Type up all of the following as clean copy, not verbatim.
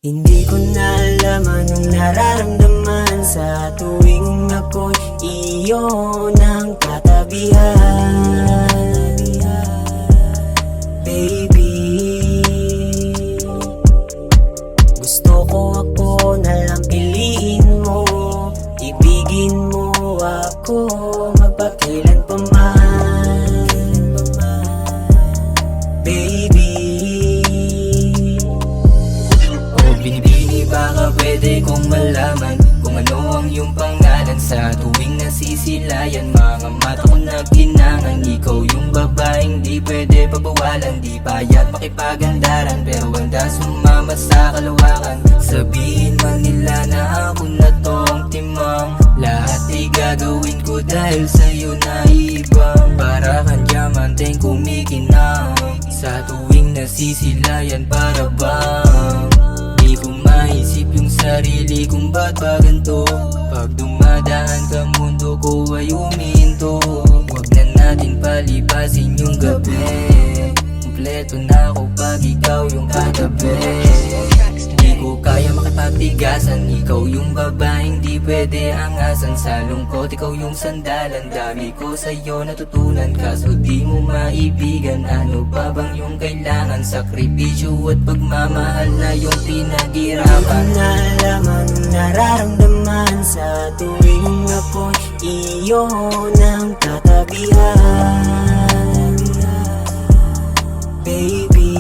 Hindi ko na alam anong nararamdaman sa tuwing ako'y iyo ng katabihan. Baby, gusto ko ako na lang piliin mo, ibigin mo ako magpakailan pa man. Baby, binibini baka pwede kong malaman kung ano ang iyong pangalan. Sa tuwing nasisilayan, mga mata ko nagtinangan. Ikaw yung babaeng di pwede pabawalan, di payat makipagandaran, pero handa sumama sa kalawakan. Sabihin man nila na ako na tong timang, lahat ay gagawin ko dahil sa'yo naibang. Para kang diamanteng kumikinang sa tuwing nasisilayan, para bang di ko maisip yung sarili kung ba't ba ganito. Pag dumadaan ka mundo ko ay umihinto. Huwag na natin palipasin yung gabi, kumpleto na ako pag ikaw yung katabi. Di ko kaya makipagtigasan, ikaw yung babaeng di pwede angasan. Sa lungkot ikaw yung sandalan, dami ko sa'yo natutunan. Kaso di mo maibigan, ano pa bang yung kailangan? Sakripisyo at pagmamahal na yung pinaghirapan. Hindi ko na alam anong nararamdaman sa tuwing ako'y iyo ng katabihan. Baby,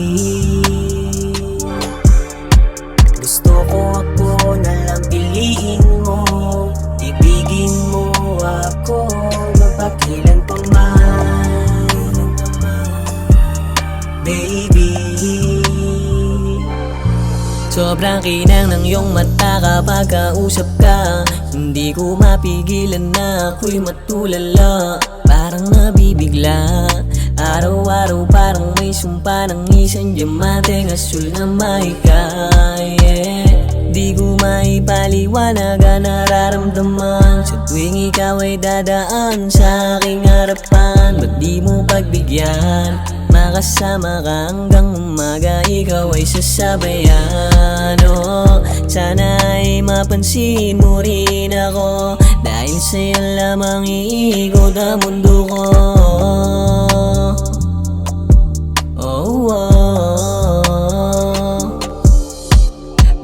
gusto ko ako na lang piliin mo, ibigin mo ako magpakailan pa man. Baby, sobrang kinang ng iyong mata kapag kausap ka. Hindi ko mapigilan na ako'y matulala, parang nabibigla. Araw-araw parang may sumpa ng isang diamanteng asul na mahikay, Di ko maipaliwanag ang nararamdaman sa tuwing ikaw ay dadaan sa aking harapan. Ba't di mo pagbigyan, makasama ka hanggang umaga, ikaw ay sasabayan. Sana ay mapansin mo rin ako, dahil sa'yo lamang iikot ang mundo ko.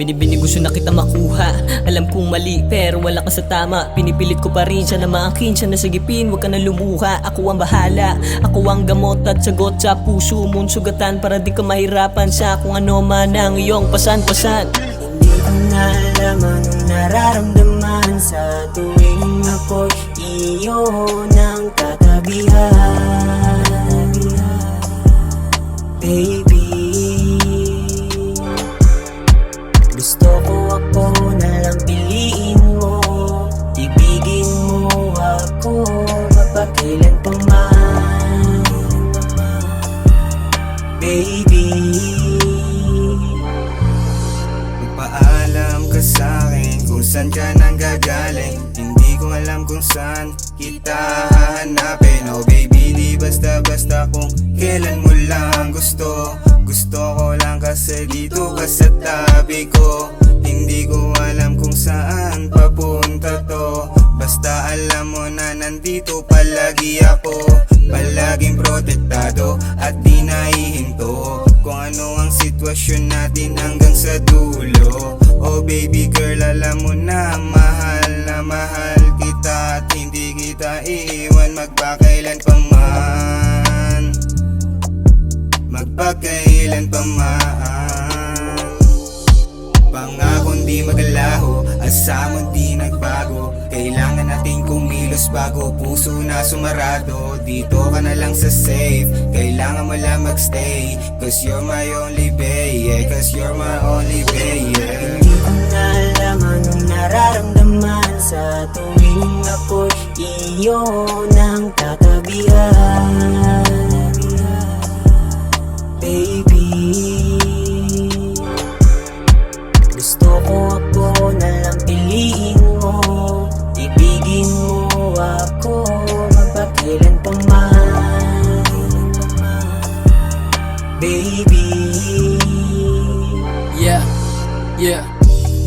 Binibini gusto na kita makuha, alam kong mali pero wala ka sa tama. Pinipilit ko pa rin siya na maakin, siya na sagipin, huwag ka na lumuha. Ako ang bahala, ako ang gamot at sagot sa puso mong sugatan, para di ka mahirapan sa kung ano man ang iyong pasan-pasan. Hindi ko na alam anong nararamdaman sa tuwing ako'y iyo ng katabihan. Baby, gusto ko ako na lang piliin mo, ibigin mo ako magpakailan pa man. Baby, magpaalam ka sa'kin kung saan ka nang gagaling. Hindi ko alam kung saan kita hahanapin. Oh baby, di basta-basta kung kailan mo lang gusto. Gusto ko lang kasi dito ka sa tabi ko. Hindi ko alam kung saan papunta to, basta alam mo na nandito palagi ako. Palaging protektado at di nahihinto kung ano ang sitwasyon natin hanggang sa dulo. Oh baby girl, alam mo na mahal kita at hindi kita iiwan magpakailan pa man. Magpakailan pa man. Pangakong di magalaho, asamang di nagbago. Kailangan natin kumilos bago puso na sumarado. Dito ka na lang sa safe, kailangan mo lang magstay. Cause you're my only babe, yeah. Cause you're my only babe, yeah. hindi ko na alam anong nararamdaman sa tuwing ako'y iyo ng katabihan. Baby, gusto ko ako na lang piliin mo, ibigin mo ako magpakailan pa man. Baby, Yeah,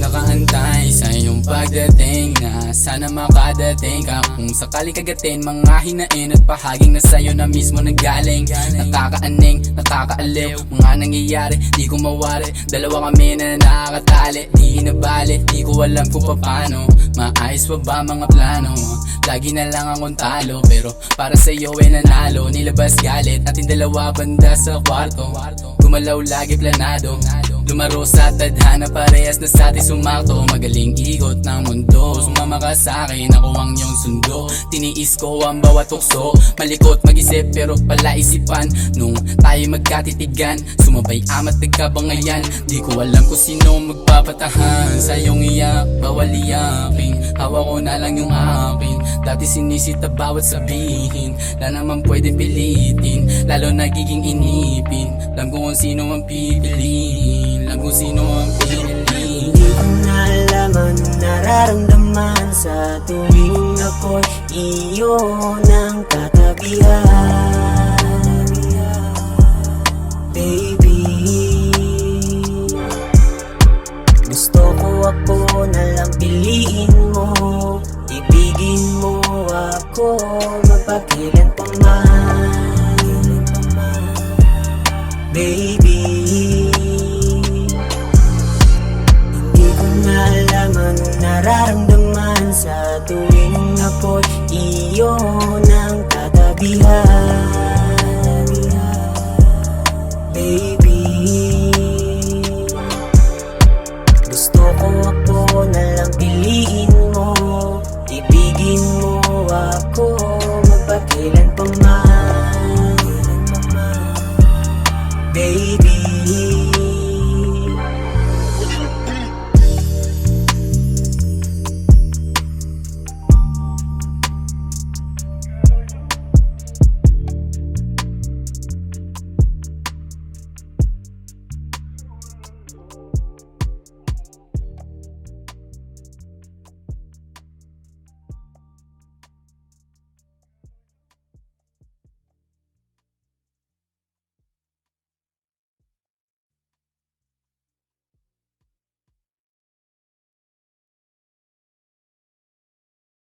nakaantay sa iyong pagdating na sana makadating ka. Kung sakali kagatin, mga hinain at pahaging na sa'yo na mismo nanggaling. Nakakaaning, nakakaaliw, mga nangyayari, di ko mawari. Dalawa kami na nakakatali, di nabali, di ko alam kung paano. Maayos pa ba mga plano? Lagi na lang akong talo, pero para sa'yo ay nanalo. Nilabas galit, ating dalawa banda sa kwarto. Gumalaw lagi planado, lumaro sa tadhana, parehas na sa ating sumakto. Magaling ikot ng mundo, sumama ka sa'kin, ako ang iyong sundo. Tiniis ko ang bawat tukso, malikot mag-isip pero pala isipan. Nung tayo magkatitigan, sumabay amat nagkabangayan. Di ko alam kung sino magpapatahan sa iyong iyak, bawal iyakin. Hawak ko na lang yung akin, dati sinisita bawat sabihin. Na naman pwedeng pilitin, lalo nagiging inipin. Alam ko kung sino ang pipiliin, alam kung sino ang pipiliin. Hindi ko na alam anong nararamdaman sa tuwing ako'y iyo ng katabihan.